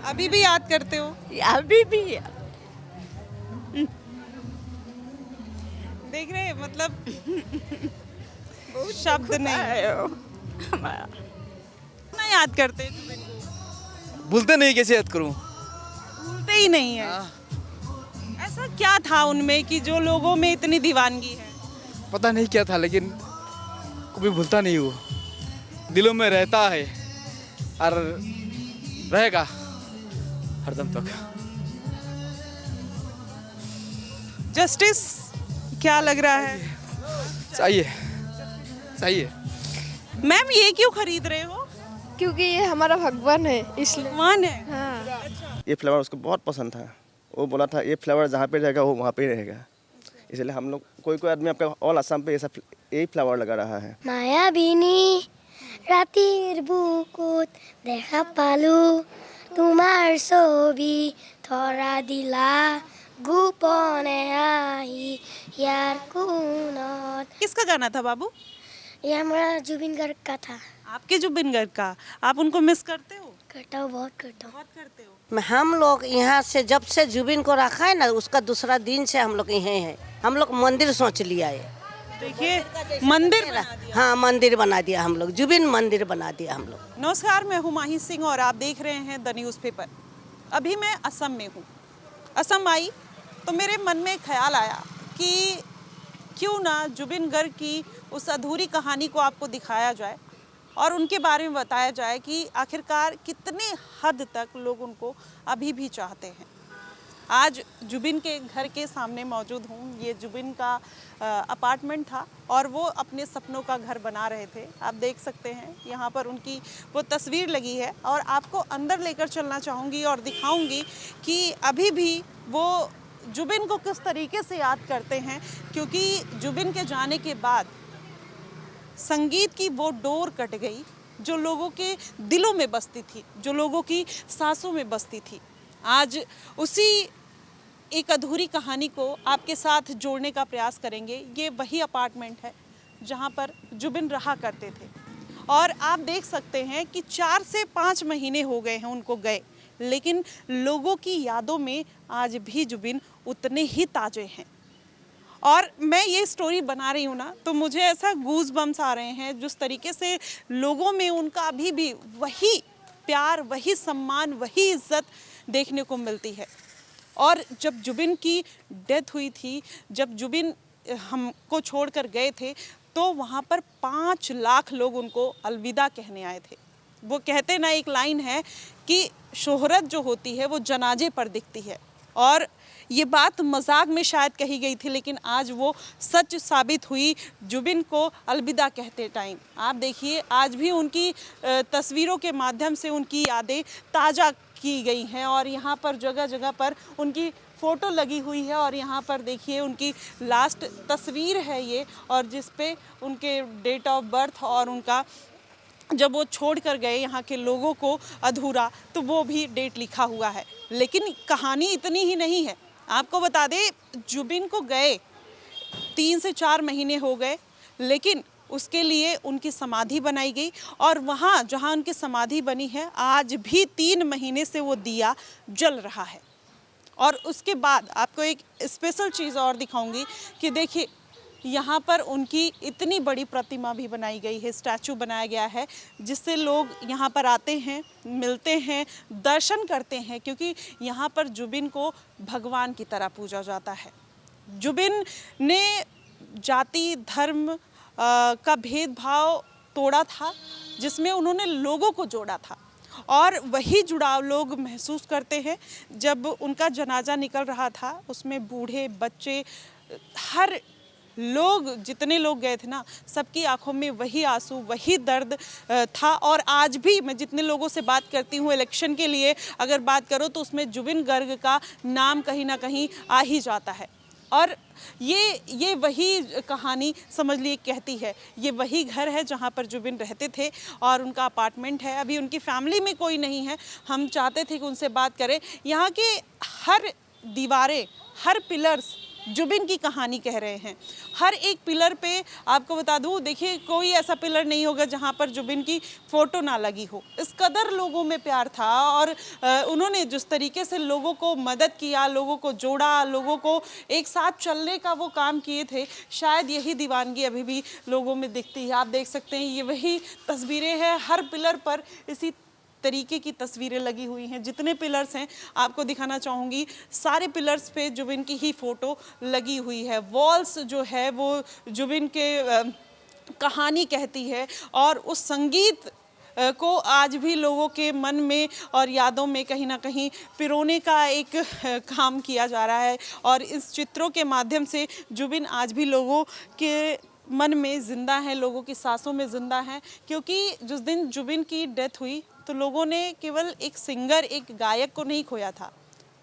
अभी भी याद करते हो? अभी भी देख रहे हैं, मतलब शब्द नहीं। कितना याद करते हैं जुबिन को? भूलते नहीं, कैसे याद करूं। भूलते ही नहीं है। ऐसा क्या था उनमें कि जो लोगों में इतनी दीवानगी है? पता नहीं क्या था, लेकिन कभी भूलता नहीं वो, दिलों में रहता है और रहेगा हरदम तक। जस्टिस क्या लग रहा है? चाहिए चाहिए। मैम ये क्यों खरीद रहे हो? क्योंकि ये हमारा भगवान है इसलिए। मान है। हाँ। ये फ्लेवर उसको बहुत पसंद था। वो बोला था ये फ्लेवर जहाँ पे रहेगा वो वहाँ पे ही रहेगा। इसलिए हम लोग कोई आदमी आपका ऑल आसाम पे यही फ्लेवर लगा रहा है। মায়াবিনী রাতের বুকুত দেখা পালো তোমার ছবি ধরা দিলা গোপনে আহি ইয়ার কোনত। किसका गाना था बाबू? ये हमारा जुबिन गार्ग का था। आपके जुबिन गर्ग का। आप उनको मिस करते हो? करता हूँ, बहुत करता हूँ। बहुत करते हो। हम लोग यहाँ से जब से जुबिन को रखा है ना, उसका दूसरा दिन से हम लोग यहीं हैं। हम लोग मंदिर सोच लिया है। देखिए मंदिर बना दिया। हाँ, मंदिर बना दिया हम लोग, जुबिन मंदिर बना दिया हम लोग। नमस्कार, मैं हूँ माही सिंह और आप देख रहे हैं द न्यूज़पेपर। अभी मैं असम में हूँ। असम आई तो मेरे मन में ख्याल आया कि क्यों ना जुबिन गर्ग की उस अधूरी कहानी को आपको दिखाया जाए और उनके बारे में बताया जाए कि आखिरकार कितने हद तक लोग उनको अभी भी चाहते हैं। आज जुबिन के घर के सामने मौजूद हूँ। ये जुबिन का अपार्टमेंट था और वो अपने सपनों का घर बना रहे थे। आप देख सकते हैं यहाँ पर उनकी वो तस्वीर लगी है और आपको अंदर लेकर चलना चाहूँगी और दिखाऊँगी कि अभी भी वो जुबिन को किस तरीके से याद करते हैं, क्योंकि जुबिन के जाने के बाद संगीत की वो डोर कट गई जो लोगों के दिलों में बसती थी, जो लोगों की सांसों में बसती थी। आज उसी एक अधूरी कहानी को आपके साथ जोड़ने का प्रयास करेंगे। ये वही अपार्टमेंट है जहाँ पर जुबिन रहा करते थे और आप देख सकते हैं कि 4 से 5 महीने हो गए हैं उनको गए, लेकिन लोगों की यादों में आज भी जुबिन उतने ही ताज़े हैं। और मैं ये स्टोरी बना रही हूँ ना, तो मुझे ऐसा गूज बम्स आ रहे हैं जिस तरीके से लोगों में उनका अभी भी वही प्यार, वही सम्मान, वही इज्जत देखने को मिलती है। और जब जुबिन की डेथ हुई थी, जब जुबिन हमको छोड़कर गए थे, तो वहाँ पर 5 लाख लोग उनको अलविदा कहने आए थे। वो कहते ना, एक लाइन है कि शोहरत जो होती है वो जनाजे पर दिखती है, और ये बात मजाक में शायद कही गई थी, लेकिन आज वो सच साबित हुई जुबिन को अलविदा कहते टाइम। आप देखिए, आज भी उनकी तस्वीरों के माध्यम से उनकी यादें ताज़ा की गई हैं और यहाँ पर जगह जगह पर उनकी फ़ोटो लगी हुई है। और यहाँ पर देखिए उनकी लास्ट तस्वीर है ये, और जिस पे उनके डेट ऑफ बर्थ और उनका जब वो छोड़ कर गए यहाँ के लोगों को अधूरा, तो वो भी डेट लिखा हुआ है। लेकिन कहानी इतनी ही नहीं है। आपको बता दें, जुबिन को गए 3 से 4 महीने हो गए, लेकिन उसके लिए उनकी समाधि बनाई गई और वहाँ जहाँ उनकी समाधि बनी है, आज भी 3 महीने से वो दिया जल रहा है। और उसके बाद आपको एक स्पेशल चीज़ और दिखाऊंगी कि देखिए, यहाँ पर उनकी इतनी बड़ी प्रतिमा भी बनाई गई है, स्टैचू बनाया गया है, जिससे लोग यहाँ पर आते हैं, मिलते हैं, दर्शन करते हैं, क्योंकि यहाँ पर जुबिन को भगवान की तरह पूजा जाता है। जुबिन ने जाति धर्म का भेदभाव तोड़ा था, जिसमें उन्होंने लोगों को जोड़ा था, और वही जुड़ाव लोग महसूस करते हैं। जब उनका जनाजा निकल रहा था, उसमें बूढ़े बच्चे, हर लोग, जितने लोग गए थे ना, सबकी आंखों में वही आंसू, वही दर्द था। और आज भी मैं जितने लोगों से बात करती हूँ, इलेक्शन के लिए अगर बात करो तो उसमें जुबिन गर्ग का नाम कहीं ना कहीं आ ही जाता है। और ये वही कहानी समझ लिए कहती है। ये वही घर है जहाँ पर जुबिन रहते थे और उनका अपार्टमेंट है। अभी उनकी फैमिली में कोई नहीं है। हम चाहते थे कि उनसे बात करें। यहाँ के हर दीवारें, हर पिलर्स जुबिन की कहानी कह रहे हैं। हर एक पिलर पे आपको बता दूं, देखिए कोई ऐसा पिलर नहीं होगा जहां पर जुबिन की फ़ोटो ना लगी हो। इस कदर लोगों में प्यार था और उन्होंने जिस तरीके से लोगों को मदद किया, लोगों को जोड़ा, लोगों को एक साथ चलने का वो काम किए थे, शायद यही दीवानगी अभी भी लोगों में दिखती है। आप देख सकते हैं ये वही तस्वीरें हैं, हर पिलर पर इसी तरीके की तस्वीरें लगी हुई हैं। जितने पिलर्स हैं आपको दिखाना चाहूँगी, सारे पिलर्स पे जुबिन की ही फ़ोटो लगी हुई है। वॉल्स जो है वो जुबिन के कहानी कहती है और उस संगीत को आज भी लोगों के मन में और यादों में कहीं ना कहीं पिरोने का एक काम किया जा रहा है। और इस चित्रों के माध्यम से जुबिन आज भी लोगों के मन में ज़िंदा है, लोगों की सांसों में ज़िंदा है। क्योंकि जिस दिन जुबिन की डेथ हुई तो लोगों ने केवल एक सिंगर, एक गायक को नहीं खोया था,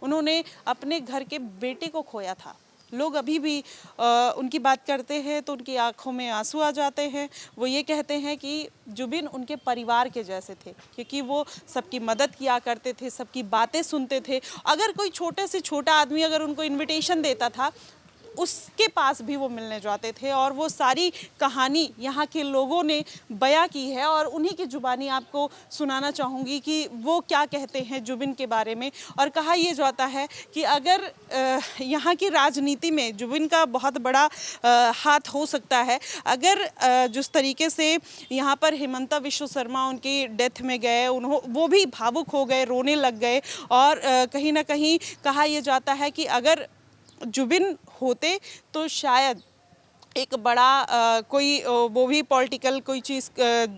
उन्होंने अपने घर के बेटे को खोया था। लोग अभी भी उनकी बात करते हैं तो उनकी आंखों में आंसू आ जाते हैं। वो ये कहते हैं कि जुबिन उनके परिवार के जैसे थे, क्योंकि वो सबकी मदद किया करते थे, सबकी बातें सुनते थे। अगर कोई छोटे से छोटा आदमी अगर उनको इनविटेशन देता था, उसके पास भी वो मिलने जाते थे। और वो सारी कहानी यहाँ के लोगों ने बयां की है और उन्हीं की ज़ुबानी आपको सुनाना चाहूँगी कि वो क्या कहते हैं जुबिन के बारे में। और कहा यह जाता है कि अगर यहाँ की राजनीति में जुबिन का बहुत बड़ा हाथ हो सकता है। अगर जिस तरीके से यहाँ पर हिमंता विश्व शर्मा उनकी डेथ में गए, वो भी भावुक हो गए, रोने लग गए। और कहीं ना कहीं कहा यह जाता है कि अगर जुबिन होते तो शायद एक बड़ा कोई वो भी पॉलिटिकल कोई चीज़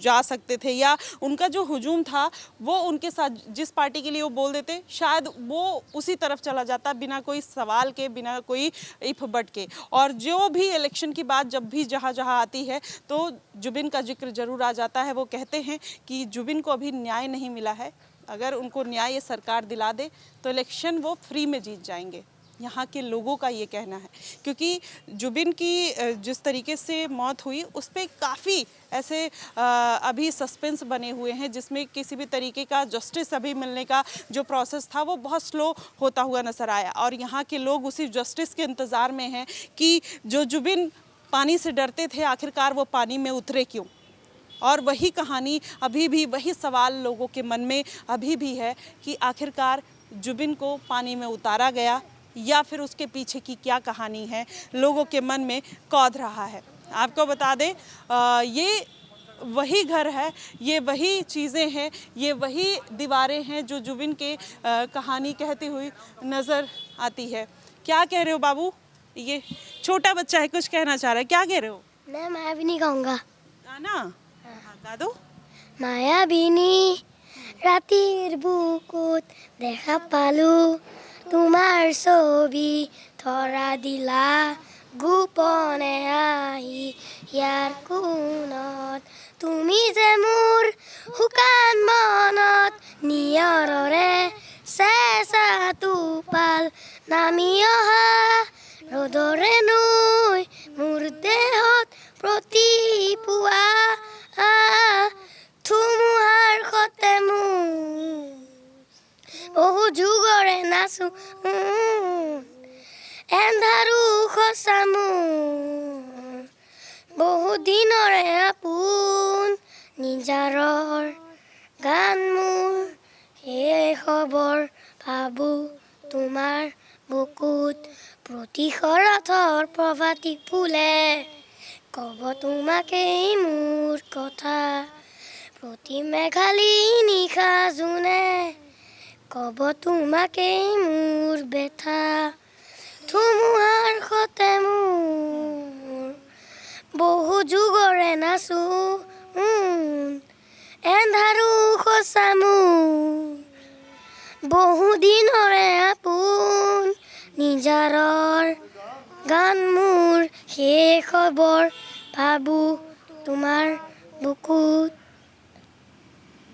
जा सकते थे, या उनका जो हुजूम था वो उनके साथ जिस पार्टी के लिए वो बोल देते शायद वो उसी तरफ चला जाता, बिना कोई सवाल के, बिना कोई इफ बट के। और जो भी इलेक्शन की बात जब भी जहाँ जहाँ आती है तो जुबिन का जिक्र ज़रूर आ जाता है। वो कहते हैं कि जुबिन को अभी न्याय नहीं मिला है, अगर उनको न्याय ये सरकार दिला दे तो इलेक्शन वो फ्री में जीत जाएंगे। यहाँ के लोगों का ये कहना है, क्योंकि जुबिन की जिस तरीके से मौत हुई उस पर काफ़ी ऐसे अभी सस्पेंस बने हुए हैं, जिसमें किसी भी तरीके का जस्टिस अभी मिलने का जो प्रोसेस था वो बहुत स्लो होता हुआ नज़र आया। और यहाँ के लोग उसी जस्टिस के इंतज़ार में हैं कि जो जुबिन पानी से डरते थे आखिरकार वो पानी में उतरे क्यों। और वही कहानी अभी भी, वही सवाल लोगों के मन में अभी भी है कि आखिरकार जुबिन को पानी में उतारा गया या फिर उसके पीछे की क्या कहानी है, लोगों के मन में कौध रहा है। आपको बता दें ये वही घर है, ये वही चीज़ें हैं, ये वही दीवारें हैं जो जुबिन के कहानी कहती हुई नज़र आती है। क्या कह रहे हो बाबू? ये छोटा बच्चा है, कुछ कहना चाह रहा है, क्या कह रहे हो? मैं मायाबिनी गाऊंगा। गाना गा दो। मायाबिनी रातिर बुकुत দেখা পালো তোমাৰ ছবি ধৰা দিলা গোপনে আহি ইয়াৰ কোণত তুমি যে মোৰ শুকান মনত নিয়ৰৰে চেঁচা টোপাল নামি অহা ৰ'দৰে নৈ মোৰ দেহত প্ৰতিপুৱা ধুমুহাৰ সতে মোৰ বহু যুগৰে নাচো এন্ধাৰো সঁচা মোৰ বহু দিনৰে আপোন নিজাৰৰ গান মোৰ এই খবৰ ভাবো তোমাৰ বুকুত প্ৰতি শৰতৰ প্ৰভাতী ফুলে ক'ব তোমাকেই মোৰ কথা প্ৰতি মেঘালী নিশা জোনে ক'ব তোমাকেই মোৰ বেথা ধুমুহাৰ সতে মোৰ বহু যুগৰে নাচো এন্ধাৰো সঁচা মোৰ বহু দিনৰে আপোন নিজাৰৰ গান মোৰ সেই খবৰ ভাবো তোমাৰ বুকুত।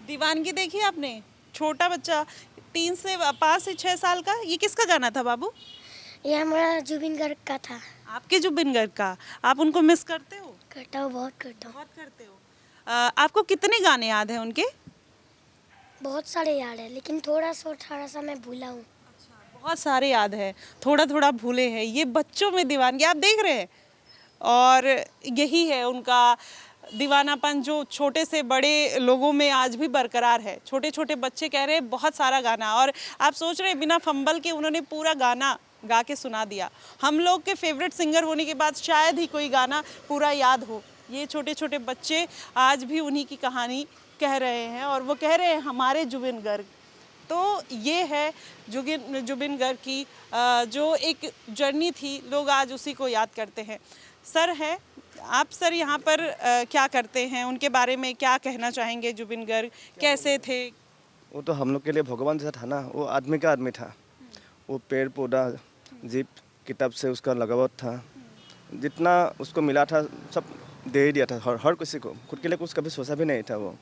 दीवानगी देखी आपने? छोटा बच्चा 3 से 5 से 6 साल का, ये किसका गाना था बाबू? ये हमारा जुबिन गर्ग का था। आपके जुबिन गर्ग का। आप उनको मिस करते हो? करता हूँ, बहुत करता हूँ। बहुत करते हो। आपको कितने गाने याद हैं उनके? बहुत सारे याद है, लेकिन थोड़ा सा मैं भूला हूँ। बहुत सारे याद है, थोड़ा थोड़ा भूले हैं, ये बच्चों में दीवानगी आप देख रहे हैं। और यही है उनका दीवानापन जो छोटे से बड़े लोगों में आज भी बरकरार है। छोटे छोटे बच्चे कह रहे हैं बहुत सारा गाना, और आप सोच रहे हैं बिना फंबल के उन्होंने पूरा गाना गा के सुना दिया। हम लोग के फेवरेट सिंगर होने के बाद शायद ही कोई गाना पूरा याद हो। ये छोटे छोटे बच्चे आज भी उन्हीं की कहानी कह रहे हैं, और वो कह रहे हैं हमारे जुबिन गर्ग। तो ये है जुबिन गर्ग की जो एक जर्नी थी, लोग आज उसी को याद करते हैं। सर है आप, सर यहाँ पर क्या करते हैं, उनके बारे में क्या कहना चाहेंगे? जुबिन गर्ग कैसे थे? वो तो हम लोग के लिए भगवान जैसा था ना। वो आदमी का आदमी था। वो पेड़ पौधा जीप किताब से उसका लगाव था। जितना उसको मिला था सब दे ही दिया था हर किसी को। खुद के लिए कुछ कभी सोचा भी नहीं था वो।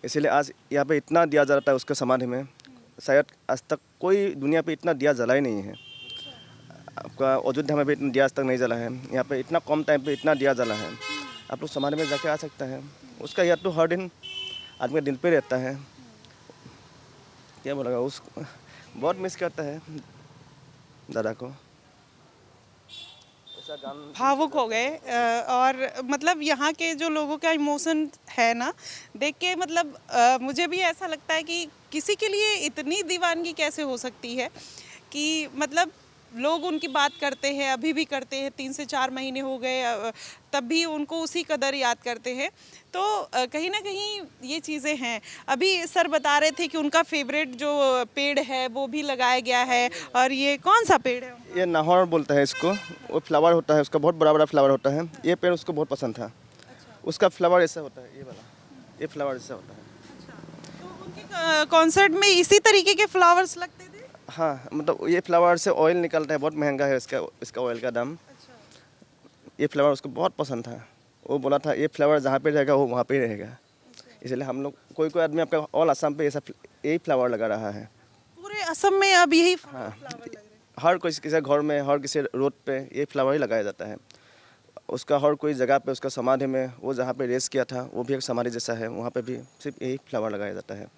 इसीलिए आज यहाँ पे इतना दिया जा रहा था उसके समाधि में। शायद आज तक कोई दुनिया पे इतना दिया जला ही नहीं है। आपका अयोध्या में भी इतना दिया आज तक नहीं जला है। यहाँ पे इतना कम टाइम पे इतना दिया जला है। आप लोग समाधि में जाके आ सकते हैं। उसका याद तो हर दिन आदमी दिल पे रहता है। क्या बोलेगा, उस बहुत मिस करता है दादा को। भावुक हो गए। और मतलब यहाँ के जो लोगों का इमोशन है ना, देख के मतलब मुझे भी ऐसा लगता है कि किसी के लिए इतनी दीवानगी कैसे हो सकती है कि मतलब लोग उनकी बात करते हैं, अभी भी करते हैं। 3 से 4 महीने हो गए तब भी उनको उसी कदर याद करते हैं। तो कहीं ना कहीं ये चीज़ें हैं। अभी सर बता रहे थे कि उनका फेवरेट जो पेड़ है वो भी लगाया गया है। और ये कौन सा पेड़ है? ये नाहौर बोलता है इसको। वो फ्लावर होता है उसका, बहुत बड़ा बड़ा फ्लावर होता है। ये पेड़ उसको बहुत पसंद था। उसका फ्लावर ऐसा होता है, ये वाला, ये फ्लावर ऐसा होता है। तो उनके कॉन्सर्ट में इसी तरीके के फ्लावर्स लगते थे? हाँ, मतलब ये फ्लावर से ऑयल निकलता है, बहुत महंगा है इसका ऑयल का दाम। ये फ्लावर उसको बहुत पसंद था। वो बोला था ये फ्लावर जहाँ पे रहेगा वो वहाँ पे ही रहेगा। इसलिए हम लोग कोई आदमी आपका ऑल असम पे ऐसा यही फ्लावर लगा रहा है। पूरे असम में अब यही हाँ, फ्लावर लग रहे हैं। हर किसी घर में, हर किसी रोड पे ये फ्लावर ही लगाया जाता है। उसका हर कोई जगह पे, उसका समाधि में, वो जहाँ पे रेस किया था वो भी एक समाधि जैसा है, वहाँ पे भी सिर्फ यही फ्लावर लगाया जाता है।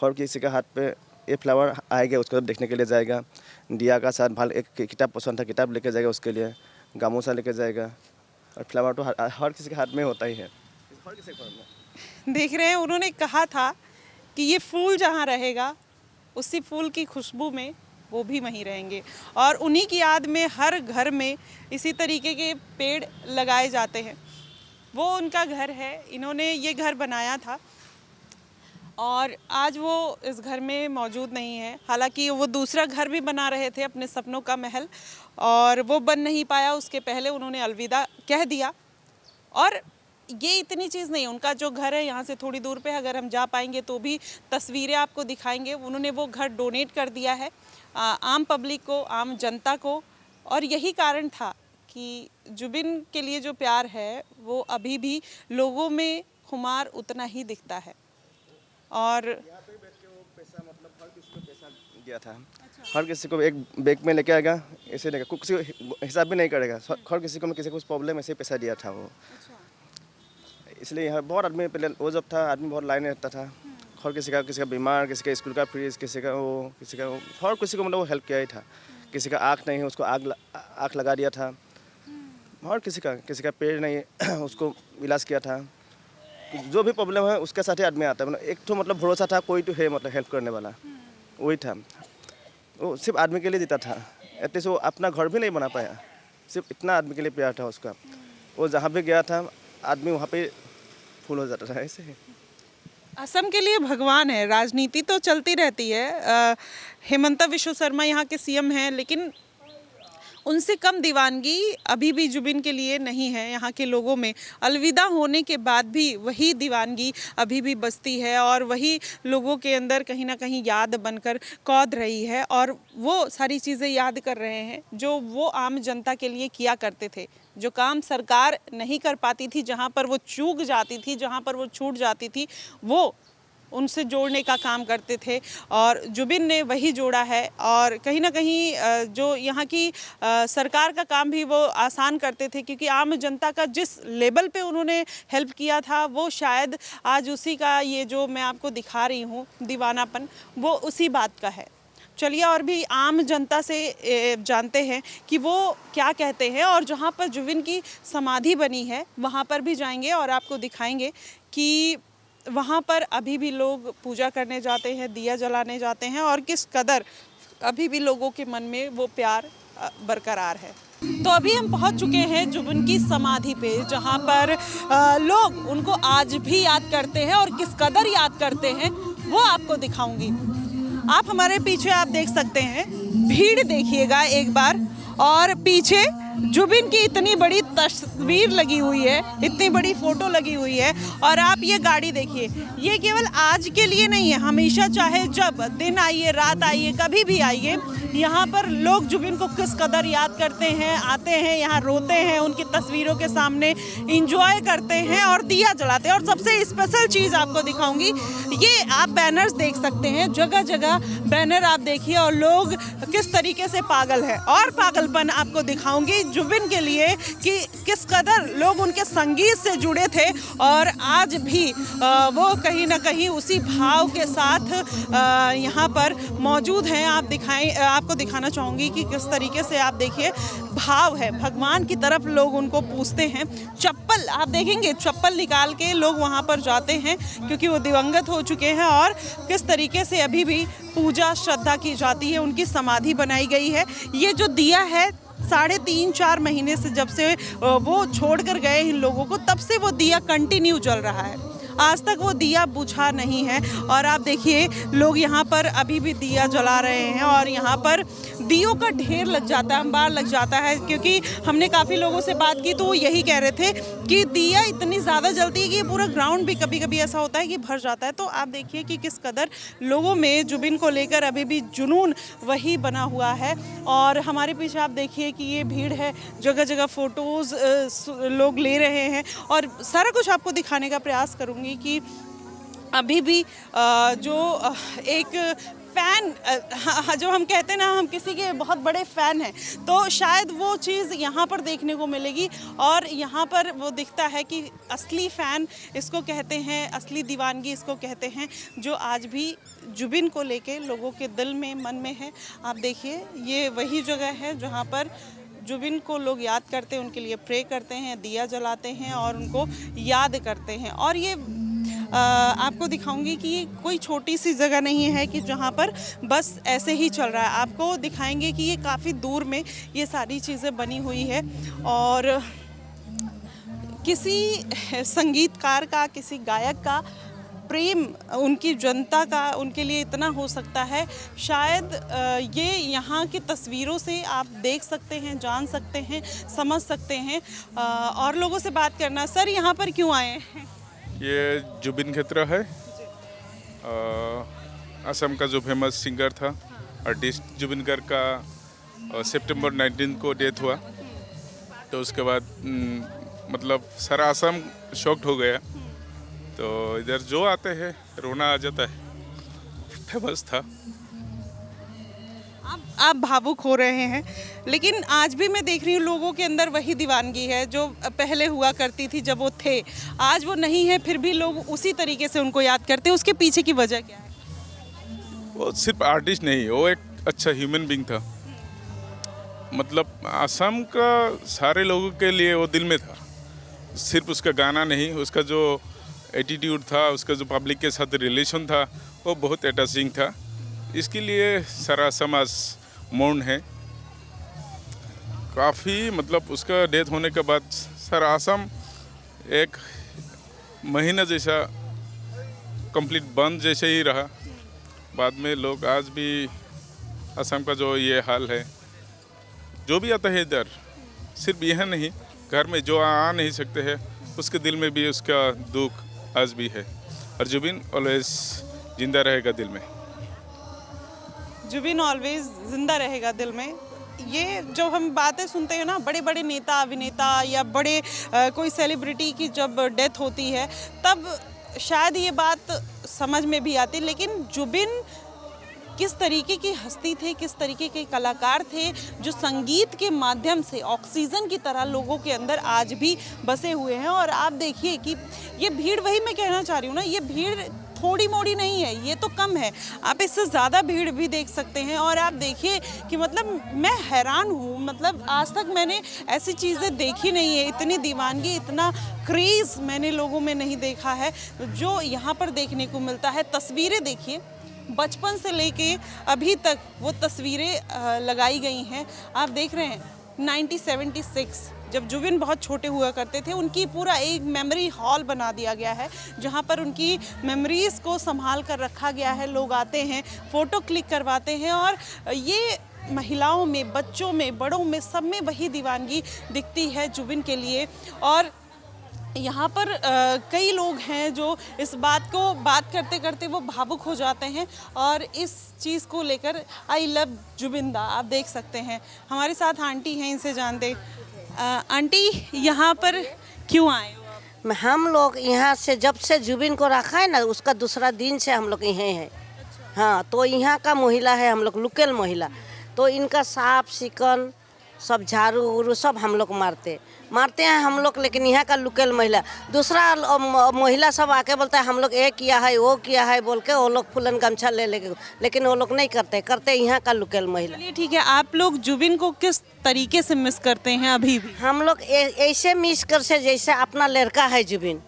हर किसी के हाथ पे ये फ्लावर आएगा, उसको देखने के लिए जाएगा। दिया का साथ भाल एक किताब पसंद था, किताब लेके जाएगा उसके लिए, गामोसा लेके जाएगा। और फ्लावर तो हर किसी के हाथ में होता ही है, हर किसी के घर में। देख रहे हैं, उन्होंने कहा था कि ये फूल जहाँ रहेगा उसी फूल की खुशबू में वो भी वहीं रहेंगे। और उन्हीं की याद में हर घर में इसी तरीके के पेड़ लगाए जाते हैं। वो उनका घर है, इन्होंने ये घर बनाया था और आज वो इस घर में मौजूद नहीं है। हालांकि वो दूसरा घर भी बना रहे थे, अपने सपनों का महल, और वो बन नहीं पाया। उसके पहले उन्होंने अलविदा कह दिया। और ये इतनी चीज़ नहीं, उनका जो घर है यहाँ से थोड़ी दूर पे, अगर हम जा पाएंगे तो भी तस्वीरें आपको दिखाएंगे। उन्होंने वो घर डोनेट कर दिया है आम पब्लिक को, आम जनता को। और यही कारण था कि जुबिन के लिए जो प्यार है वो अभी भी लोगों में खुमार उतना ही दिखता है। और यहाँ पे बैठ के वो पैसा, मतलब हर किसी को पैसा दिया था। हर किसी को एक बैग में लेके आएगा, ऐसे लेगा, किसी को हिसाब भी नहीं करेगा। हर किसी को कुछ प्रॉब्लम ऐसे पैसा दिया था वो। इसलिए यहाँ बहुत आदमी, पहले वो जब था आदमी बहुत लाइन रहता था। हर किसी का बीमार, किसी का स्कूल का फीस, किसी का वो हर किसी को मतलब वो हेल्प किया ही था। किसी का आँख नहीं है उसको आँख लगा दिया था। हर किसी का पेड़ नहीं है उसको इलाज किया था। जो भी प्रॉब्लम है उसके साथ ही आदमी आता है। मतलब एक तो मतलब भरोसा था, कोई तो है मतलब हेल्प करने वाला, वही था। वो सिर्फ आदमी के लिए जीता था। एटलीस्ट वो अपना घर भी नहीं बना पाया, सिर्फ इतना आदमी के लिए प्यार था उसका। वो जहाँ भी गया था आदमी वहाँ पे फुल हो जाता था। ऐसे ही असम के लिए भगवान है। राजनीति तो चलती रहती है। हेमंत बिश्व शर्मा यहाँ के सीएम हैं, लेकिन उनसे कम दीवानगी अभी भी जुबिन के लिए नहीं है यहाँ के लोगों में। अलविदा होने के बाद भी वही दीवानगी अभी भी बसती है और वही लोगों के अंदर कहीं ना कहीं याद बनकर कौंध रही है। और वो सारी चीज़ें याद कर रहे हैं जो वो आम जनता के लिए किया करते थे, जो काम सरकार नहीं कर पाती थी, जहाँ पर वो चूक जाती थी, जहाँ पर वो छूट जाती थी, वो उनसे जोड़ने का काम करते थे। और जुबिन ने वही जोड़ा है। और कहीं ना कहीं जो यहाँ की सरकार का काम भी वो आसान करते थे, क्योंकि आम जनता का जिस लेवल पे उन्होंने हेल्प किया था वो शायद आज उसी का, ये जो मैं आपको दिखा रही हूँ दीवानापन, वो उसी बात का है। चलिए और भी आम जनता से जानते हैं कि वो क्या कहते हैं। और जहाँ पर जुबिन की समाधि बनी है वहाँ पर भी जाएंगे और आपको दिखाएंगे कि वहाँ पर अभी भी लोग पूजा करने जाते हैं, दिया जलाने जाते हैं और किस कदर अभी भी लोगों के मन में वो प्यार बरकरार है। तो अभी हम पहुंच चुके हैं जुबिन की समाधि पे, जहां पर लोग उनको आज भी याद करते हैं और किस कदर याद करते हैं वो आपको दिखाऊंगी। आप हमारे पीछे आप देख सकते हैं, भीड़ देखिएगा एक बार, और पीछे जुबिन की इतनी बड़ी तस्वीर लगी हुई है, इतनी बड़ी फोटो लगी हुई है। और आप ये गाड़ी देखिए, ये केवल आज के लिए नहीं है, हमेशा चाहे जब दिन आइए, रात आइए, कभी भी आइए, यहाँ पर लोग जुबिन को किस कदर याद करते हैं, आते हैं, यहाँ रोते हैं, उनकी तस्वीरों के सामने इंजॉय करते हैं और दिया जलाते हैं। और सबसे स्पेशल चीज़ आपको दिखाऊंगी, ये आप बैनर्स देख सकते हैं, जगह जगह बैनर आप देखिए और लोग किस तरीके से पागल है। और पागलपन आपको दिखाऊंगी जुबिन के लिए कि किस कदर लोग उनके संगीत से जुड़े थे और आज भी वो कहीं ना कहीं उसी भाव के साथ यहाँ पर मौजूद हैं। आपको दिखाना चाहूँगी कि किस तरीके से आप देखिए भाव है, भगवान की तरफ लोग उनको पूछते हैं। चप्पल आप देखेंगे, चप्पल निकाल के लोग वहाँ पर जाते हैं क्योंकि वो दिवंगत हो चुके हैं। और किस तरीके से अभी भी पूजा श्रद्धा की जाती है, उनकी समाधि बनाई गई है। ये जो दिया है 3.5-4 महीने से जब से वो छोड़ कर गए इन लोगों को, तब से वो दिया कंटिन्यू जल रहा है, आज तक वो दिया बुझा नहीं है। और आप देखिए लोग यहाँ पर अभी भी दिया जला रहे हैं और यहाँ पर दियों का ढेर लग जाता है, अंबार लग जाता है। क्योंकि हमने काफ़ी लोगों से बात की तो वो यही कह रहे थे कि दिया इतनी ज़्यादा जलती है कि पूरा ग्राउंड भी कभी कभी ऐसा होता है कि भर जाता है। तो आप देखिए कि किस कदर लोगों में जुबिन को लेकर अभी भी जुनून वही बना हुआ है। और हमारे पीछे आप देखिए कि ये भीड़ है, जगह जगह फ़ोटोज़ लोग ले रहे हैं और सारा कुछ आपको दिखाने का प्रयास करूँगी कि अभी भी जो एक फ़ैन, जो हम कहते हैं ना, हम किसी के बहुत बड़े फ़ैन हैं, तो शायद वो चीज़ यहाँ पर देखने को मिलेगी। और यहाँ पर वो दिखता है कि असली फ़ैन इसको कहते हैं, असली दीवानगी इसको कहते हैं, जो आज भी जुबिन को लेके लोगों के दिल में, मन में है। आप देखिए ये वही जगह है जहाँ पर जुबिन को लोग याद करते हैं, उनके लिए प्रे करते हैं, दिया जलाते हैं और उनको याद करते हैं। और ये आपको दिखाऊंगी कि ये कोई छोटी सी जगह नहीं है कि जहाँ पर बस ऐसे ही चल रहा है। आपको दिखाएंगे कि ये काफ़ी दूर में ये सारी चीज़ें बनी हुई है। और किसी संगीतकार का, किसी गायक का प्रेम उनकी जनता का उनके लिए इतना हो सकता है, शायद ये यहाँ की तस्वीरों से आप देख सकते हैं, जान सकते हैं, समझ सकते हैं। और लोगों से बात करना, सर यहाँ पर क्यों आए हैं? ये जुबिन खेत्र है, असम का जो फेमस सिंगर था, आर्टिस्ट जुबिन गर्ग का सितंबर 19 को डेथ हुआ। तो उसके बाद मतलब सारा असम शॉक्ड हो गया। तो इधर जो आते हैं रोना आ जाता है, फेमस था। आप भावुक हो रहे हैं, लेकिन आज भी मैं देख रही हूँ लोगों के अंदर वही दीवानगी है जो पहले हुआ करती थी जब वो थे। आज वो नहीं है, फिर भी लोग उसी तरीके से उनको याद करते हैं। उसके पीछे की वजह क्या है? वो सिर्फ आर्टिस्ट नहीं, वो एक अच्छा ह्यूमन बीइंग था। मतलब असम का सारे लोगों के लिए वो दिल में था, सिर्फ उसका गाना नहीं, उसका जो एटीट्यूड था, उसका जो पब्लिक के साथ रिलेशन था, वो बहुत अटैचिंग था। इसके लिए सारा समाज मौन है। काफ़ी मतलब उसका डेथ होने के बाद सारा असम एक महीना जैसा कंप्लीट बंद जैसे ही रहा। बाद में लोग आज भी असम का जो ये हाल है, जो भी आता है इधर, सिर्फ यह नहीं, घर में जो आ नहीं सकते हैं उसके दिल में भी उसका दुख आज भी है। और जुबिन ऑलवेज जिंदा रहेगा दिल में। जुबिन ऑलवेज जिंदा रहेगा दिल में। ये जो हम बातें सुनते हैं ना, बड़े बड़े नेता, अभिनेता या बड़े कोई सेलिब्रिटी की जब डेथ होती है तब शायद ये बात समझ में भी आती, लेकिन जुबिन किस तरीके की हस्ती थे, किस तरीके के कलाकार थे, जो संगीत के माध्यम से ऑक्सीजन की तरह लोगों के अंदर आज भी बसे हुए हैं। और आप देखिए कि ये भीड़, वही मैं कहना चाह रही हूँ ना, ये भीड़ थोड़ी मोड़ी नहीं है, ये तो कम है, आप इससे ज़्यादा भीड़ भी देख सकते हैं। और आप देखिए कि मतलब मैं हैरान हूँ, मतलब आज तक मैंने ऐसी चीज़ें देखी नहीं है, इतनी दीवानगी, इतना क्रेज़ मैंने लोगों में नहीं देखा है जो यहाँ पर देखने को मिलता है। तस्वीरें देखिए, बचपन से लेके अभी तक वो तस्वीरें लगाई गई हैं। आप देख रहे हैं 1976 जब जुबिन बहुत छोटे हुआ करते थे, उनकी पूरा एक मेमोरी हॉल बना दिया गया है जहाँ पर उनकी मेमोरीज़ को संभाल कर रखा गया है। लोग आते हैं, फ़ोटो क्लिक करवाते हैं और ये महिलाओं में, बच्चों में, बड़ों में, सब में वही दीवानगी दिखती है जुबिन के लिए। और यहाँ पर कई लोग हैं जो इस बात को बात करते करते वो भावुक हो जाते हैं और इस चीज़ को लेकर आई लव जुबिंदा आप देख सकते हैं। हमारे साथ आंटी हैं, इनसे जानते। आंटी, यहाँ पर क्यों आए हो आप? हम लोग यहाँ से जब से जुबिन को रखा है ना, उसका दूसरा दिन से हम लोग यहीं हैं। हाँ, तो यहाँ का महिला है, हम लोग लोकल महिला, तो इनका साफ सिकन सब झाड़ू उड़ू सब हम लोग मारते हैं हम लोग। लेकिन यहाँ का लोकल महिला, दूसरा महिला सब आके बोलता है हम लोग ये किया है वो किया है बोल के वो लोग फूलन गमछा ले लेके, लेकिन वो लोग नहीं करते यहाँ का लोकल महिला। चलिए ठीक है, आप लोग जुबिन को किस तरीके से मिस करते हैं अभी भी? हम लोग ऐसे मिस कर से जैसे अपना लड़का है जुबिन,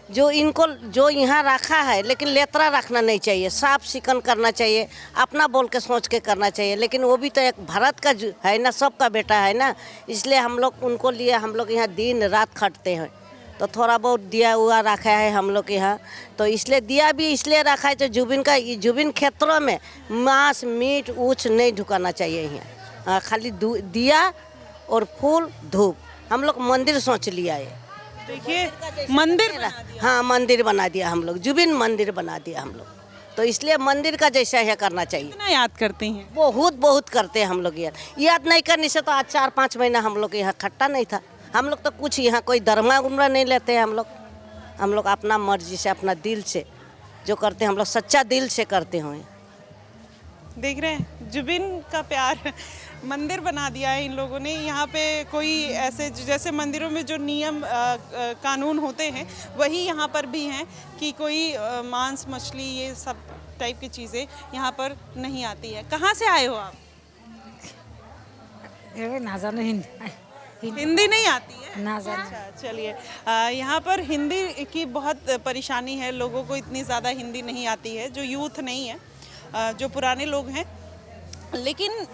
जो इनको जो यहाँ रखा है, लेकिन लेतरा रखना नहीं चाहिए, साफ सिकन करना चाहिए, अपना बोल के सोच के करना चाहिए। लेकिन वो भी तो एक भारत का है ना, सबका बेटा है ना, इसलिए हम लोग उनको लिए हम लोग यहाँ दिन रात खटते हैं। तो थोड़ा बहुत दिया हुआ रखा है हम लोग यहाँ, तो इसलिए दिया भी इसलिए रखा है तो जुबिन क्षेत्रों में मांस मीट ऊँच नहीं ढुकाना चाहिए यहाँ। खाली दिया और फूल धूप हम लोग मंदिर सोच लिया है। देखिए मंदिर बना दिया। हाँ, मंदिर बना दिया हम लोग, जुबिन मंदिर बना दिया हम लोग, तो इसलिए मंदिर का जैसा है करना चाहिए। कितना याद करते हैं? बहुत करते हैं हम लोग। याद नहीं करने से तो आज 4-5 महीना हम लोग यहाँ खट्टा नहीं था। हम लोग तो कुछ यहाँ कोई धर्मा उमरा नहीं लेते हैं। हम लोग अपना मर्जी से, अपना दिल से जो करते हैं हम लोग सच्चा दिल से करते हैं। देख रहे हैं जुबिन का प्यार, मंदिर बना दिया है इन लोगों ने। यहाँ पे कोई ऐसे जैसे मंदिरों में जो नियम कानून होते हैं वही यहाँ पर भी हैं कि कोई मांस मछली ये सब टाइप की चीज़ें यहाँ पर नहीं आती है। कहाँ से आए हो आप? हिंदी नहीं आती है? अच्छा, चलिए। यहाँ पर हिंदी की बहुत परेशानी है, लोगों को इतनी ज़्यादा हिंदी नहीं आती है, जो यूथ नहीं है, जो पुराने लोग हैं। लेकिन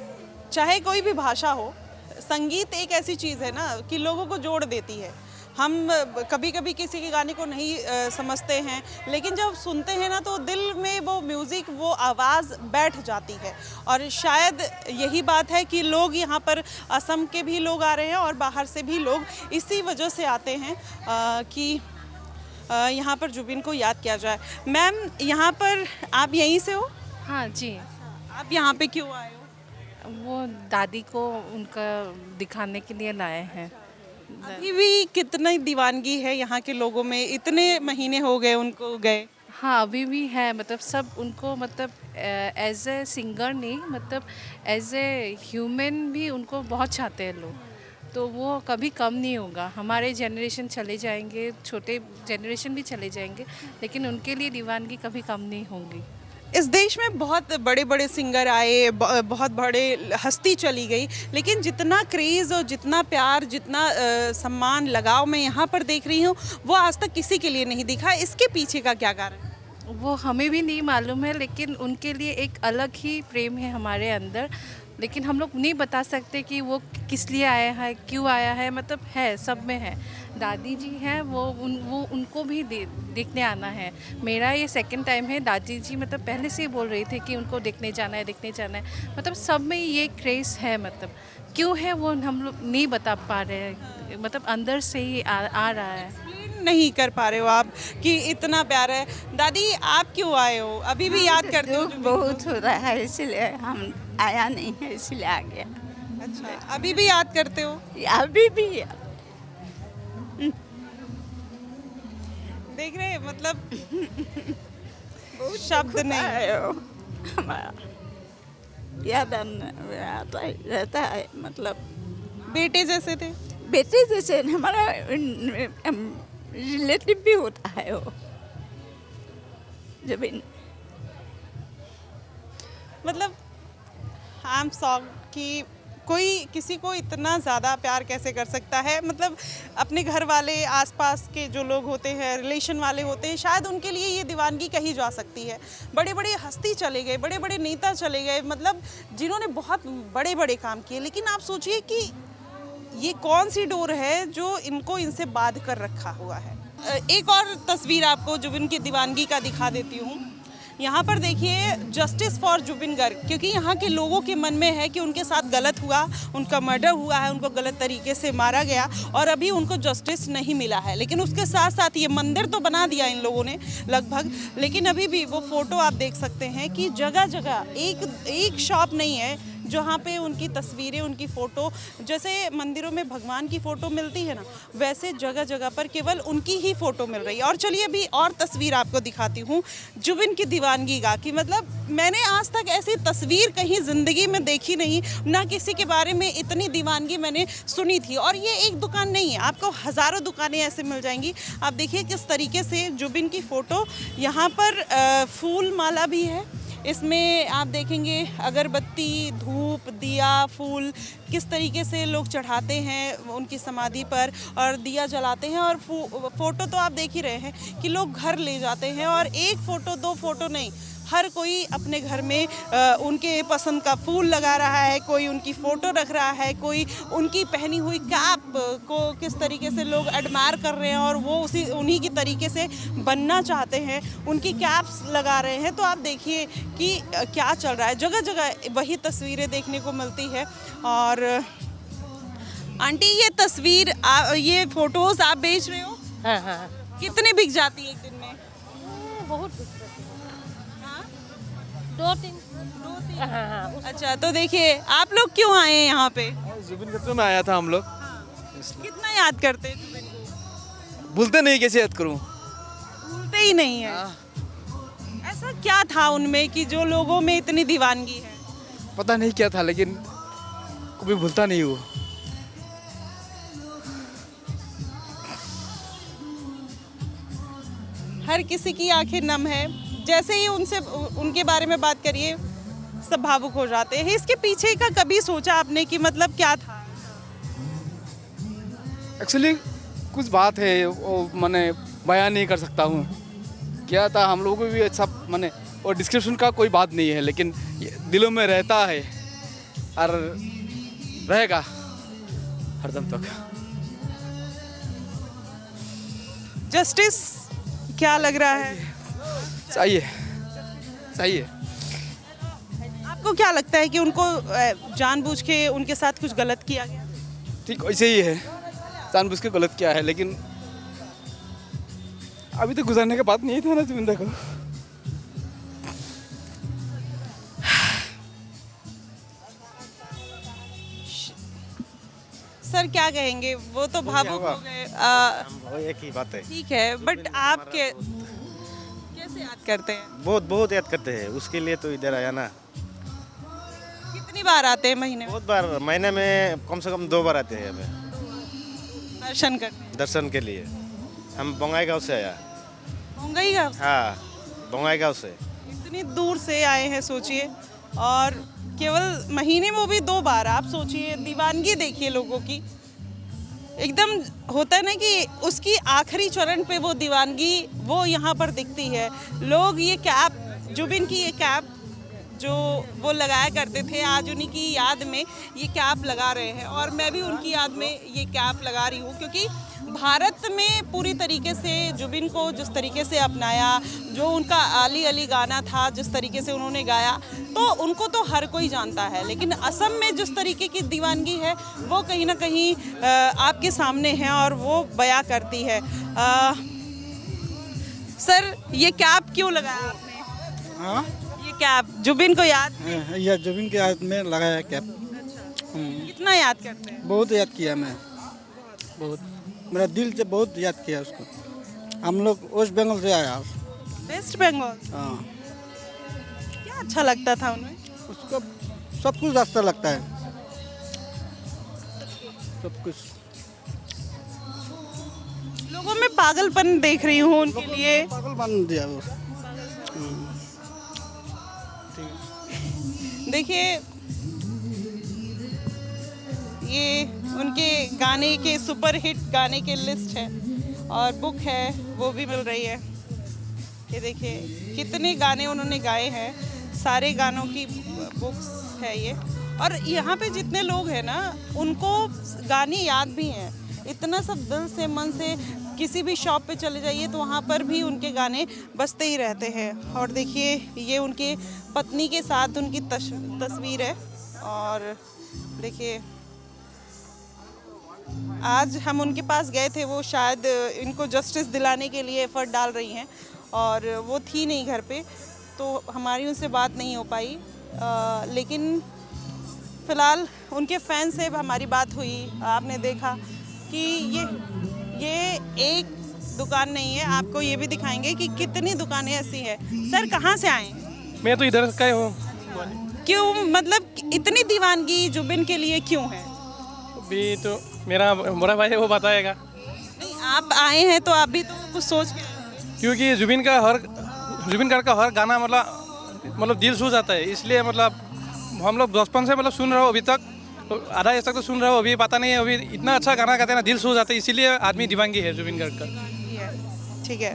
चाहे कोई भी भाषा हो, संगीत एक ऐसी चीज़ है ना कि लोगों को जोड़ देती है। हम कभी कभी किसी के गाने को नहीं समझते हैं, लेकिन जब सुनते हैं ना तो दिल में वो म्यूज़िक, वो आवाज़ बैठ जाती है। और शायद यही बात है कि लोग यहाँ पर असम के भी लोग आ रहे हैं और बाहर से भी लोग इसी वजह से आते हैं कि यहाँ पर जुबिन को याद किया जाए। मैम, यहाँ पर आप यहीं से हो? हाँ जी। आप यहाँ पे क्यों आए हो? वो दादी को उनका दिखाने के लिए लाए हैं। अभी भी कितनी दीवानगी है यहाँ के लोगों में, इतने महीने हो गए उनको गए। हाँ, अभी भी है, मतलब सब उनको, मतलब एज ए सिंगर नहीं, मतलब एज ए ह्यूमन भी उनको बहुत चाहते हैं लोग। तो वो कभी कम नहीं होगा। हमारे जनरेशन चले जाएंगे, छोटे जनरेशन भी चले जाएंगे, लेकिन उनके लिए दीवानगी कभी कम नहीं होगी। इस देश में बहुत बड़े बड़े सिंगर आए, बहुत बड़े हस्ती चली गई, लेकिन जितना क्रेज़ और जितना प्यार, जितना सम्मान, लगाव मैं यहाँ पर देख रही हूँ वो आज तक किसी के लिए नहीं दिखा। इसके पीछे का क्या कारण है? वो हमें भी नहीं मालूम है, लेकिन उनके लिए एक अलग ही प्रेम है हमारे अंदर। लेकिन हम लोग नहीं बता सकते कि वो किस लिए आया है, क्यों आया है, मतलब है, सब में है। दादी जी हैं, वो उनको भी देखने आना है। मेरा ये सेकंड टाइम है। दादी जी मतलब पहले से ही बोल रही थी कि उनको देखने जाना है, मतलब सब में ये क्रेज़ है। मतलब क्यों है वो हम लोग नहीं बता पा रहे हैं, मतलब अंदर से ही आ रहा है। नहीं कर पा रहे हो आप कि इतना प्यार है। दादी, आप क्यों आए हो? अभी भी याद करते हो? दुख बहुत हो रहा है, इसलिए हम आया नहीं है, इसलिए आ गया। अच्छा, अभी भी याद करते हो? अभी भी देख रहे हैं, मतलब शब्द नहीं। हमारा याद आता रहता है, मतलब बेटे जैसे थे। बेटे जैसे हमारा रिलेटिव भी होता है वो। जुबिन। मतलब आई एम शॉक्ड कि कोई किसी को इतना ज़्यादा प्यार कैसे कर सकता है। मतलब अपने घर वाले, आसपास के जो लोग होते हैं, रिलेशन वाले होते हैं, शायद उनके लिए ये दीवानगी कही जा सकती है। बड़े बड़े हस्ती चले गए, बड़े बड़े नेता चले गए, मतलब जिन्होंने बहुत बड़े बड़े काम किए, लेकिन आप सोचिए कि ये कौन सी डोर है जो इनको इनसे बांध कर रखा हुआ है। एक और तस्वीर आपको जुबिन की दीवानगी का दिखा देती हूँ। यहाँ पर देखिए, जस्टिस फॉर जुबिन गर्ग, क्योंकि यहाँ के लोगों के मन में है कि उनके साथ गलत हुआ, उनका मर्डर हुआ है, उनको गलत तरीके से मारा गया और अभी उनको जस्टिस नहीं मिला है। लेकिन उसके साथ साथ ये मंदिर तो बना दिया इन लोगों ने लगभग, लेकिन अभी भी वो फ़ोटो आप देख सकते हैं कि जगह जगह एक शॉप नहीं है जहाँ पे उनकी तस्वीरें, उनकी फ़ोटो, जैसे मंदिरों में भगवान की फ़ोटो मिलती है ना, वैसे जगह जगह पर केवल उनकी ही फ़ोटो मिल रही है। और चलिए अभी और तस्वीर आपको दिखाती हूँ जुबिन की दीवानगी का, कि मतलब मैंने आज तक ऐसी तस्वीर कहीं ज़िंदगी में देखी नहीं, ना किसी के बारे में इतनी दीवानगी मैंने सुनी थी। और ये एक दुकान नहीं है, आपको हज़ारों दुकानें ऐसे मिल जाएंगी। आप देखिए किस तरीके से जुबिन की फ़ोटो, यहाँ पर फूल माला भी है, इसमें आप देखेंगे अगरबत्ती, धूप, दिया, फूल किस तरीके से लोग चढ़ाते हैं उनकी समाधि पर और दिया जलाते हैं। और फ़ोटो तो आप देख ही रहे हैं कि लोग घर ले जाते हैं, और एक फ़ोटो, दो फ़ोटो नहीं, हर कोई अपने घर में उनके पसंद का फूल लगा रहा है, कोई उनकी फ़ोटो रख रहा है, कोई उनकी पहनी हुई कैप को किस तरीके से लोग एडमायर कर रहे हैं और वो उन्हीं की तरीके से बनना चाहते हैं, उनकी कैप्स लगा रहे हैं। तो आप देखिए कि क्या चल रहा है, जगह जगह वही तस्वीरें देखने को मिलती है। और आंटी, ये तस्वीर, ये फ़ोटोज़ आप बेच रहे हो? हाँ हाँ, कितने बिक जाती है एक दिन में? बहुत दो तीन। हाँ। अच्छा, तो देखिए आप लोग क्यों आए हैं यहाँ पे? जुबिन गर्ग में आया था हम लोग। कितना याद करते हैं जुबिन को? भूलते नहीं, कैसे याद करूँ? भूलते ही नहीं है। ऐसा क्या था उनमें कि जो लोगों में इतनी दीवानगी है? पता नहीं क्या था, लेकिन कभी भूलता नहीं वो। हर किसी की आंखें नम है, जैसे ही उनसे उनके बारे में बात करिए सब भावुक हो जाते हैं। इसके पीछे का कभी सोचा आपने कि मतलब क्या था? एक्चुअली कुछ बात है, वो मैंने बयान नहीं कर सकता हूँ क्या था। हम लोगों को भी अच्छा मैंने, और डिस्क्रिप्शन का कोई बात नहीं है, लेकिन ये दिलों में रहता है और रहेगा हरदम तक। जस्टिस क्या लग रहा है? चाहिए। आपको क्या लगता है कि उनको जानबूझ के उनके साथ कुछ गलत किया गया? ठीक वैसे ही है, जानबूझ के गलत किया है, लेकिन अभी तो गुजरने का बात नहीं था ना जुबिन को। सर क्या कहेंगे, वो तो भावुक हो गए। वो एक ही बात है। ठीक है, बट आप कैसे याद करते हैं? बहुत याद करते हैं, उसके लिए तो इधर आया ना। कितनी बार आते हैं महीने में? बहुत बार, महीने में कम से कम 2 बार आते हैं हमें दर्शन करने। दर्शन के लिए। हम बंगाईगांव से आया। बंगाईगांव? हाँ, बंगाईगांव से। इतनी दूर से आए हैं सोचिए, और केवल महीने में वो भी 2 बार। आप सोचिए, दीवानगी देखिए लोगों की, एकदम होता है ना कि उसकी आखिरी चरण पे वो दीवानगी वो यहाँ पर दिखती है। लोग ये कैप, जुबिन की ये कैप जो वो लगाया करते थे, आज उन्हीं की याद में ये कैप लगा रहे हैं, और मैं भी उनकी याद में ये कैप लगा रही हूँ, क्योंकि भारत में पूरी तरीके से जुबिन को जिस तरीके से अपनाया, जो उनका आली अली गाना था, जिस तरीके से उन्होंने गाया, तो उनको तो हर कोई जानता है। लेकिन असम में जिस तरीके की दीवानगी है वो कहीं ना कहीं आपके सामने है और वो बयां करती है। सर, ये कैप क्यों लगाया आपने? हाँ, ये कैप जुबिन को याद? यह जुबिन के याद में लगाया कैप। कितना याद करते हैं? बहुत याद किया मैं, बहुत, मेरा दिल से बहुत याद किया उसको। हम लोग वेस्ट बंगाल से आया। वेस्ट बंगाल? हाँ। क्या अच्छा लगता था उनमें? उसको सब कुछ अच्छा लगता है, सब कुछ। लोगों में पागलपन देख रही हूँ उनके लिए। पागल बन दिया वो। देखिए ये उनके गाने के सुपर हिट गाने के लिस्ट है और बुक है वो भी मिल रही है। ये देखिए कितने गाने उन्होंने गाए हैं, सारे गानों की बुक्स है ये। और यहाँ पे जितने लोग हैं ना उनको गाने याद भी हैं, इतना सब दिल से मन से किसी भी शॉप पे चले जाइए तो वहाँ पर भी उनके गाने बजते ही रहते हैं। और देखिए ये उनके पत्नी के साथ उनकी तस्वीर है। और देखिए आज हम उनके पास गए थे, वो शायद इनको जस्टिस दिलाने के लिए एफर्ट डाल रही हैं और वो थी नहीं घर पे तो हमारी उनसे बात नहीं हो पाई। लेकिन फ़िलहाल उनके फैन से हमारी बात हुई। आपने देखा कि ये एक दुकान नहीं है, आपको ये भी दिखाएंगे कि कितनी दुकानें ऐसी हैं। सर कहाँ से आए? मैं तो इधर का ही हूँ। क्यों, मतलब इतनी दीवानगी जुबिन के लिए क्यों है? अभी तो मेरा बड़ा भाई है वो बताएगा। नहीं आप आए हैं तो आप भी तो कुछ सोच के आए। क्योंकि जुबिन गार्ग का हर गाना मतलब दिल छू जाता है, इसलिए मतलब हम लोग बचपन से मतलब सुन रहे हो अभी तक, तो आधा एज तक तो सुन रहे हो, अभी पता नहीं है, अभी इतना अच्छा गाना गाते हैं ना, दिल छू जाता है, इसीलिए आदमी दीवानगी है जुबिन गार्ग का। ठीक है,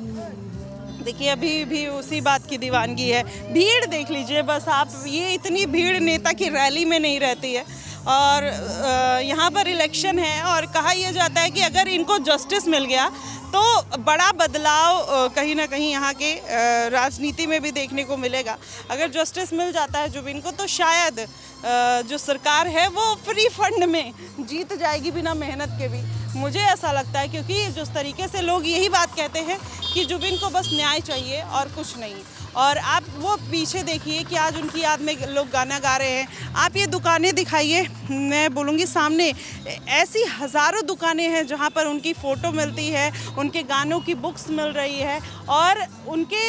देखिए अभी भी उसी बात की दीवानगी है। भीड़ देख लीजिए बस आप, ये इतनी भीड़ नेता की रैली में नहीं रहती है। और यहाँ पर इलेक्शन है और कहा यह जाता है कि अगर इनको जस्टिस मिल गया तो बड़ा बदलाव कहीं ना कहीं यहाँ के राजनीति में भी देखने को मिलेगा। अगर जस्टिस मिल जाता है जुबिन को तो शायद जो सरकार है वो फ्री फंड में जीत जाएगी बिना मेहनत के भी, मुझे ऐसा लगता है। क्योंकि जिस तरीके से लोग यही बात कहते हैं कि जुबिन को बस न्याय चाहिए और कुछ नहीं। और आप वो पीछे देखिए कि आज उनकी याद में लोग गाना गा रहे हैं। आप ये दुकानें दिखाइए, मैं बोलूँगी सामने ऐसी हज़ारों दुकानें हैं जहाँ पर उनकी फ़ोटो मिलती है, उनके गानों की बुक्स मिल रही है और उनके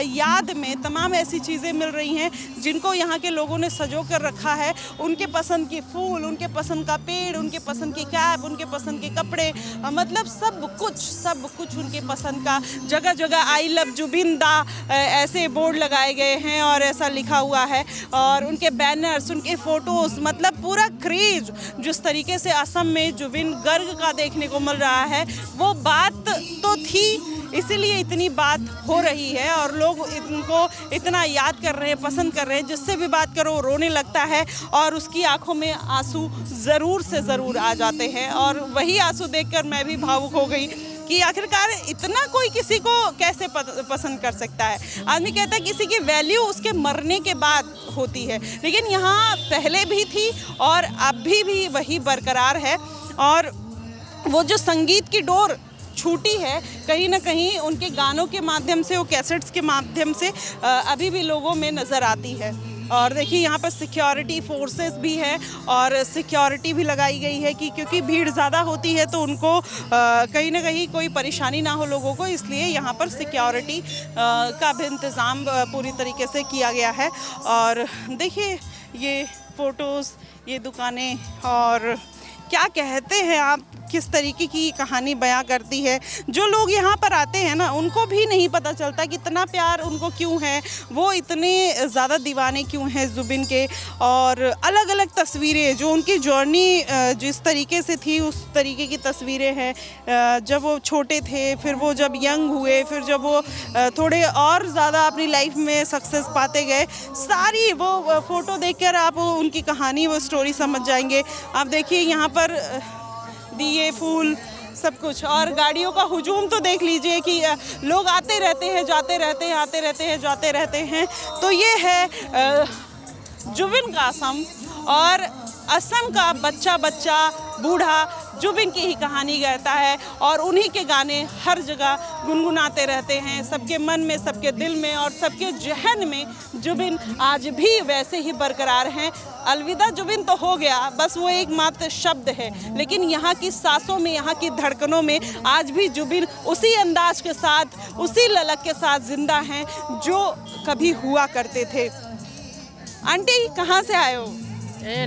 याद में तमाम ऐसी चीज़ें मिल रही हैं जिनको यहाँ के लोगों ने संजो कर रखा है। उनके पसंद के फूल, उनके पसंद का पेड़, उनके पसंद की कैप, उनके पसंद के कपड़े, मतलब सब कुछ उनके पसंद का। जगह जगह आई लव जुबिन दा ऐसे बोर्ड लगाए गए हैं और ऐसा लिखा हुआ है। और उनके बैनर्स, उनके फ़ोटोज़, मतलब पूरा क्रेज जिस तरीके से असम में जुबिन गार्ग का देखने को मिल रहा है, वो बात तो थी, इसीलिए इतनी बात हो रही है और लोग इनको इतना याद कर रहे हैं, पसंद कर रहे हैं। जिससे भी बात करो रोने लगता है और उसकी आंखों में आंसू ज़रूर से ज़रूर आ जाते हैं। और वही आंसू देखकर मैं भी भावुक हो गई कि आखिरकार इतना कोई किसी को कैसे पसंद कर सकता है। आदमी कहता है किसी की वैल्यू उसके मरने के बाद होती है, लेकिन यहाँ पहले भी थी और अभी भी वही बरकरार है। और वो जो संगीत की डोर छूटी है कहीं ना कहीं उनके गानों के माध्यम से, वो कैसेट्स के माध्यम से अभी भी लोगों में नज़र आती है। और देखिए यहाँ पर सिक्योरिटी फोर्सेस भी है और सिक्योरिटी भी लगाई गई है कि क्योंकि भीड़ ज़्यादा होती है तो उनको कहीं ना कहीं कोई परेशानी ना हो लोगों को, इसलिए यहाँ पर सिक्योरिटी का भी इंतज़ाम पूरी तरीके से किया गया है। और देखिए ये फ़ोटोज़, ये दुकानें, और क्या कहते हैं आप, किस तरीके की कहानी बयां करती है। जो लोग यहाँ पर आते हैं ना उनको भी नहीं पता चलता कि इतना प्यार उनको क्यों है, वो इतने ज़्यादा दीवाने क्यों हैं जुबिन के। और अलग अलग तस्वीरें, जो उनकी जर्नी जिस तरीके से थी उस तरीके की तस्वीरें हैं। जब वो छोटे थे, फिर वो जब यंग हुए, फिर जब वो थोड़े और ज़्यादा अपनी लाइफ में सक्सेस पाते गए, सारी वो फ़ोटो देखकर आप उनकी कहानी, वो स्टोरी समझ जाएंगे। आप देखिए यहाँ पर दिए, फूल, सब कुछ, और गाड़ियों का हुजूम तो देख लीजिए कि लोग आते रहते हैं, जाते रहते हैं, आते रहते हैं, जाते रहते हैं। तो ये है जुबिन का असम, और असम का बच्चा बच्चा बूढ़ा जुबिन की ही कहानी गाता है और उन्हीं के गाने हर जगह गुनगुनाते रहते हैं। सबके मन में, सबके दिल में और सबके जहन में जुबिन आज भी वैसे ही बरकरार हैं। अलविदा जुबिन तो हो गया, बस वो एकमात्र शब्द है, लेकिन यहाँ की सांसों में, यहाँ की धड़कनों में आज भी जुबिन उसी अंदाज के साथ, उसी ललक के साथ जिंदा हैं जो कभी हुआ करते थे। आंटी कहाँ से आए हो?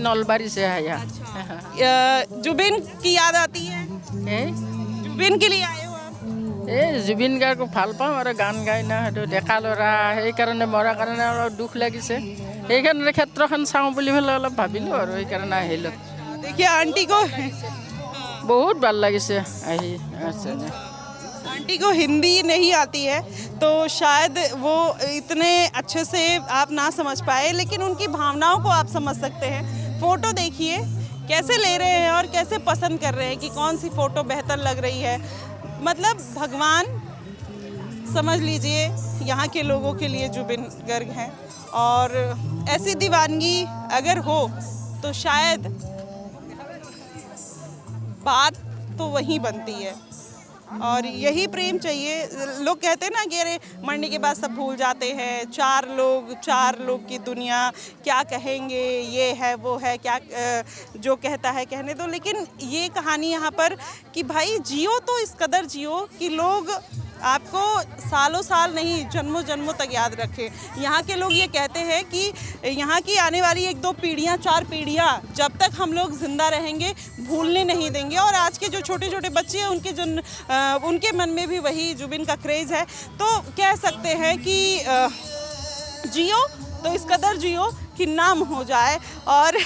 नौलबारी से आया। जुबिन की याद आती है? जुबिन के लिए आए हो आप? এই জুবিন গাৰ্গক ভাল পাওঁ আৰু গান গাই না সেইটো ডেকা ল'ৰা সেইকাৰণে মৰাৰ কাৰণে অলপ দুখ লাগিছে সেইকাৰণে ক্ষেত্ৰখন চাওঁ বুলি পেলাই অলপ ভাবিলোঁ আৰু সেইকাৰণে আহিলোঁ देखिए आंटी को বহুত ভাল লাগিছে আহি আছে आंटी को हिंदी नहीं आती है तो शायद वो इतने अच्छे से आप ना समझ पाए, लेकिन उनकी भावनाओं को आप समझ सकते हैं। फ़ोटो देखिए कैसे ले रहे हैं और कैसे पसंद कर रहे हैं कि कौन सी फ़ोटो बेहतर लग रही है। मतलब भगवान समझ लीजिए यहाँ के लोगों के लिए जुबिन गर्ग हैं, और ऐसी दीवानगी अगर हो तो शायद बात तो वहीं बनती है, और यही प्रेम चाहिए। लोग कहते हैं ना कि अरे मरने के बाद सब भूल जाते हैं, चार लोग की दुनिया, क्या कहेंगे, ये है वो है, क्या जो कहता है कहने दो। लेकिन ये कहानी यहाँ पर कि भाई जियो तो इस कदर जियो कि लोग आपको सालों साल नहीं जन्मों जन्मों तक याद रखें। यहाँ के लोग ये कहते हैं कि यहाँ की आने वाली 1-2 पीढ़ियाँ 4 पीढ़ियाँ जब तक हम लोग ज़िंदा रहेंगे भूलने नहीं देंगे। और आज के जो छोटे छोटे बच्चे हैं उनके मन में भी वही जुबिन का क्रेज़ है। तो कह सकते हैं कि जियो तो इस कदर जियो कि नाम हो जाए, और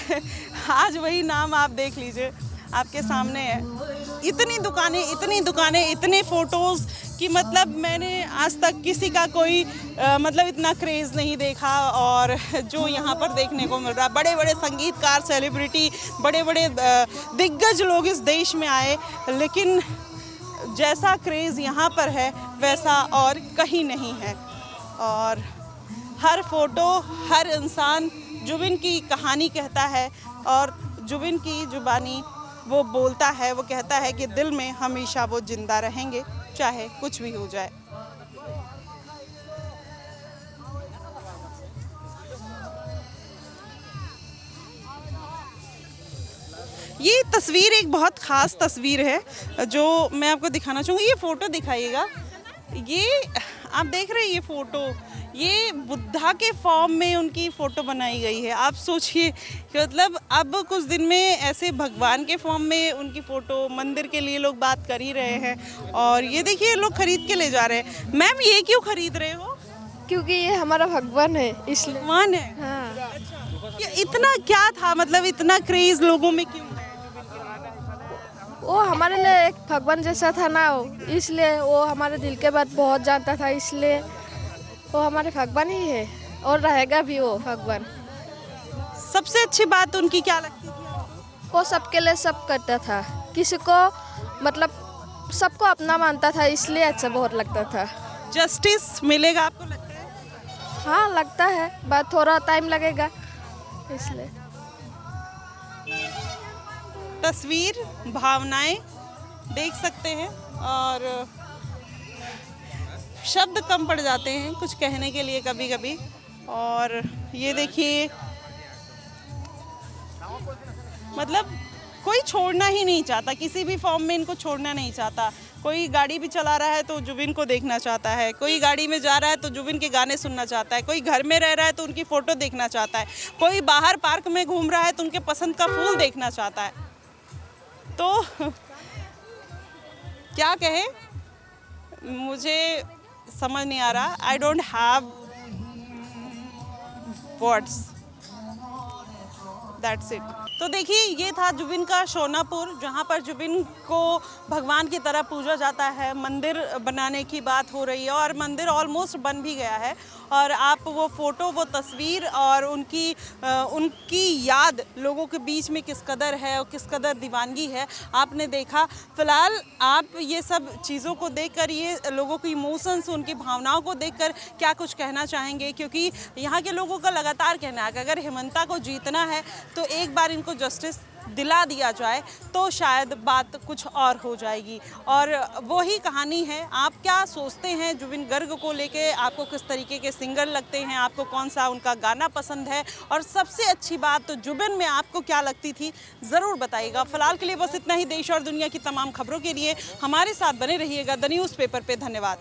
आज वही नाम आप देख लीजिए आपके सामने है। इतनी दुकानें इतने फ़ोटोज़ कि मतलब मैंने आज तक किसी का कोई मतलब इतना क्रेज़ नहीं देखा, और जो यहाँ पर देखने को मिल रहा है बड़े बड़े संगीतकार, सेलिब्रिटी, बड़े बड़े दिग्गज लोग इस देश में आए, लेकिन जैसा क्रेज़ यहाँ पर है वैसा और कहीं नहीं है। और हर फ़ोटो, हर इंसान जुबिन की कहानी कहता है, और जुबिन की जुबानी वो बोलता है, वो कहता है कि दिल में हमेशा वो जिंदा रहेंगे चाहे कुछ भी हो जाए। ये तस्वीर एक बहुत ख़ास तस्वीर है जो मैं आपको दिखाना चाहूँगी। ये फ़ोटो दिखाइएगा, ये आप देख रहे हैं ये फ़ोटो, ये बुद्धा के फॉर्म में उनकी फ़ोटो बनाई गई है। आप सोचिए कि मतलब अब कुछ दिन में ऐसे भगवान के फॉर्म में उनकी फ़ोटो, मंदिर के लिए लोग बात कर ही रहे हैं, और ये देखिए लोग ख़रीद के ले जा रहे हैं। मैम ये क्यों ख़रीद रहे हो? क्योंकि ये हमारा भगवान है इसलिए। भगवान है? हाँ। अच्छा, इतना क्या था, मतलब इतना क्रेज़ लोगों में क्यों है? वो हमारे लिए एक भगवान जैसा था ना, इसलिए वो हमारे दिल के बात बहुत जानता था, इसलिए वो हमारे भगवान ही है और रहेगा भी वो भगवान। सबसे अच्छी बात उनकी क्या लगती थी? वो सबके लिए सब करता था, किसी को मतलब सबको अपना मानता था, इसलिए अच्छा बहुत लगता था। जस्टिस मिलेगा आपको लगता है? हाँ लगता है, बस थोड़ा टाइम लगेगा इसलिए। तस्वीर, भावनाएं देख सकते हैं, और शब्द कम पड़ जाते हैं कुछ कहने के लिए कभी कभी। और ये देखिए मतलब कोई छोड़ना ही नहीं चाहता, किसी भी फॉर्म में इनको छोड़ना नहीं चाहता। कोई गाड़ी भी चला रहा है तो जुबिन को देखना चाहता है, कोई गाड़ी में जा रहा है तो जुबिन के गाने सुनना चाहता है, कोई घर में रह रहा है तो उनकी फ़ोटो देखना चाहता है, कोई बाहर पार्क में घूम रहा है तो उनके पसंद का फूल देखना चाहता है। तो क्या कहे, मुझे समझ नहीं आ रहा। I don't have words, that's it. तो देखिए ये था जुबिन का शोनापुर, जहाँ पर जुबिन को भगवान की तरह पूजा जाता है। मंदिर बनाने की बात हो रही है और मंदिर ऑलमोस्ट बन भी गया है, और आप वो फ़ोटो, वो तस्वीर और उनकी याद लोगों के बीच में किस कदर है और किस कदर दीवानगी है आपने देखा। फ़िलहाल आप ये सब चीज़ों को देखकर, ये लोगों की इमोशंस, उनकी भावनाओं को देखकर क्या कुछ कहना चाहेंगे? क्योंकि यहाँ के लोगों का लगातार कहना है कि अगर हेमंता को जीतना है तो एक बार इनको जस्टिस दिला दिया जाए तो शायद बात कुछ और हो जाएगी। और वही कहानी है। आप क्या सोचते हैं जुबिन गर्ग को लेके? आपको किस तरीके के सिंगर लगते हैं? आपको कौन सा उनका गाना पसंद है? और सबसे अच्छी बात तो जुबिन में आपको क्या लगती थी, ज़रूर बताइएगा। फ़िलहाल के लिए बस इतना ही। देश और दुनिया की तमाम खबरों के लिए हमारे साथ बने रहिएगा द न्यूज़पेपर पे। धन्यवाद।